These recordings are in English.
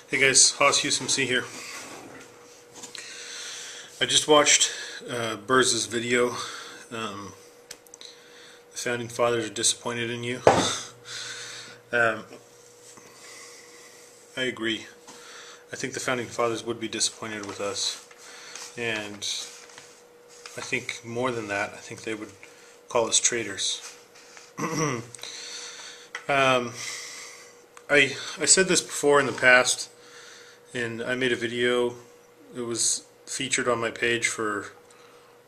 Hey guys, Haas USMC here. I just watched Burz's video. The Founding Fathers are disappointed in you. I agree. I think the Founding Fathers would be disappointed with us. And I think more than that, I think they would call us traitors. I said this before in the past, and I made a video. It was featured on my page for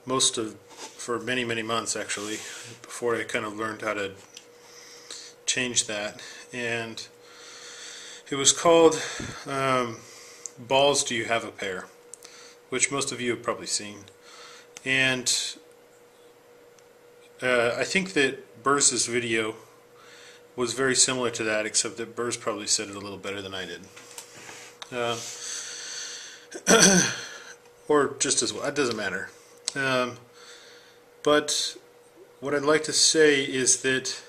many months actually, before I kind of learned how to change that. And it was called Balls Do You Have a Pair, which most of you have probably seen. And I think that Burz's video was very similar to that, except that Burz probably said it a little better than I did. Or just as well, it doesn't matter. But what I'd like to say is that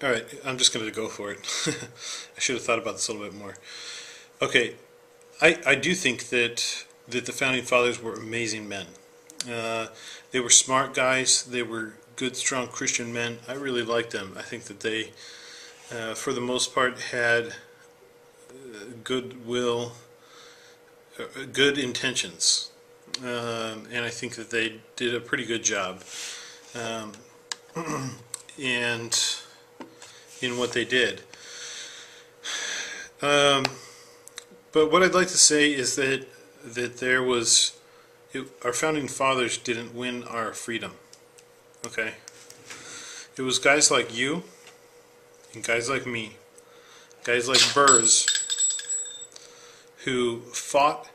alright, I'm just going to go for it. I should have thought about this a little bit more. Okay, I do think that the Founding Fathers were amazing men. They were smart guys. They were good, strong Christian men. I really liked them. I think that they, for the most part, had goodwill, good intentions, and I think that they did a pretty good job, and in what they did. But what I'd like to say is that there was. Our Founding Fathers didn't win our freedom, okay? It was guys like you, and guys like me, guys like Burz, who fought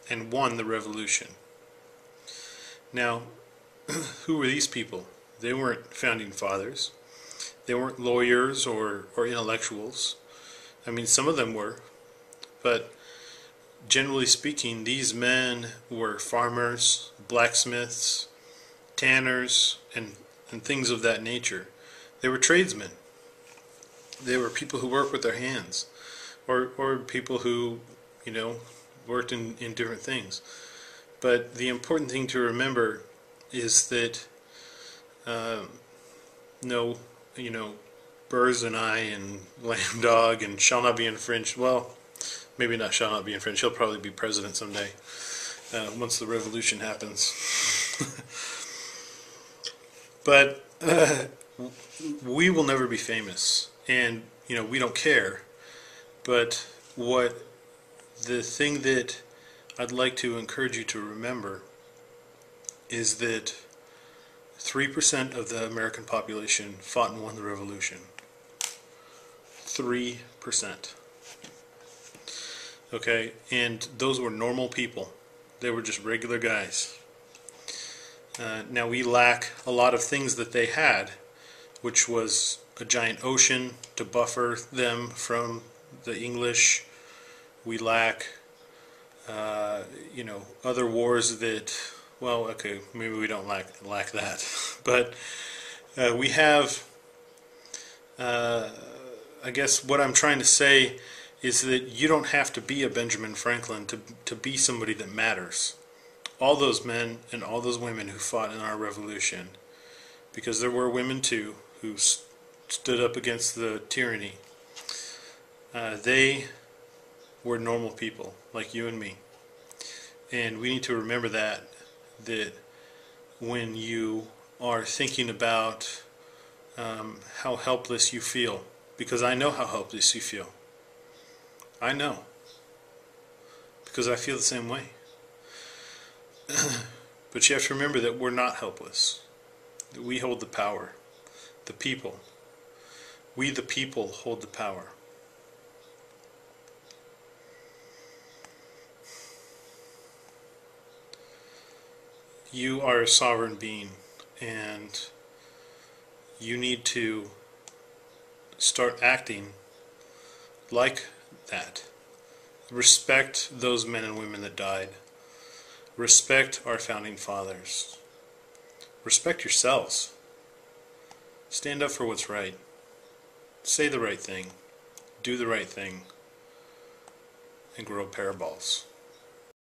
and won the revolution. Now, who were these people? They weren't Founding Fathers. They weren't lawyers or intellectuals. I mean, some of them were, but generally speaking, these men were farmers, blacksmiths, tanners, and things of that nature. They were tradesmen. They were people who worked with their hands, or people who, you know, worked in different things. But the important thing to remember is that, no, you know, Burz and I and Lamb Dog and Shall Not Be Infringed, well, maybe not shall not be infringed. He'll probably be president someday, once the revolution happens. But we will never be famous, and you know, we don't care. But the thing that I'd like to encourage you to remember is that 3% of the American population fought and won the revolution. 3%. Okay, and those were normal people. They were just regular guys. Now we lack a lot of things that they had, which was a giant ocean to buffer them from the English. We lack, you know, other wars that, well, okay, maybe we don't lack that, but we have. I guess what I'm trying to say is that you don't have to be a Benjamin Franklin to be somebody that matters. All those men and all those women who fought in our revolution, because there were women too who stood up against the tyranny, they were normal people like you and me. And we need to remember that when you are thinking about how helpless you feel, because I know how helpless you feel. I know, because I feel the same way. But you have to remember that we're not helpless. That we hold the power. The people. We the people hold the power. You are a sovereign being, and you need to start acting like that. Respect those men and women that died. Respect our Founding Fathers. Respect yourselves. Stand up for what's right. say the right thing, do the right thing, and grow a pair of balls.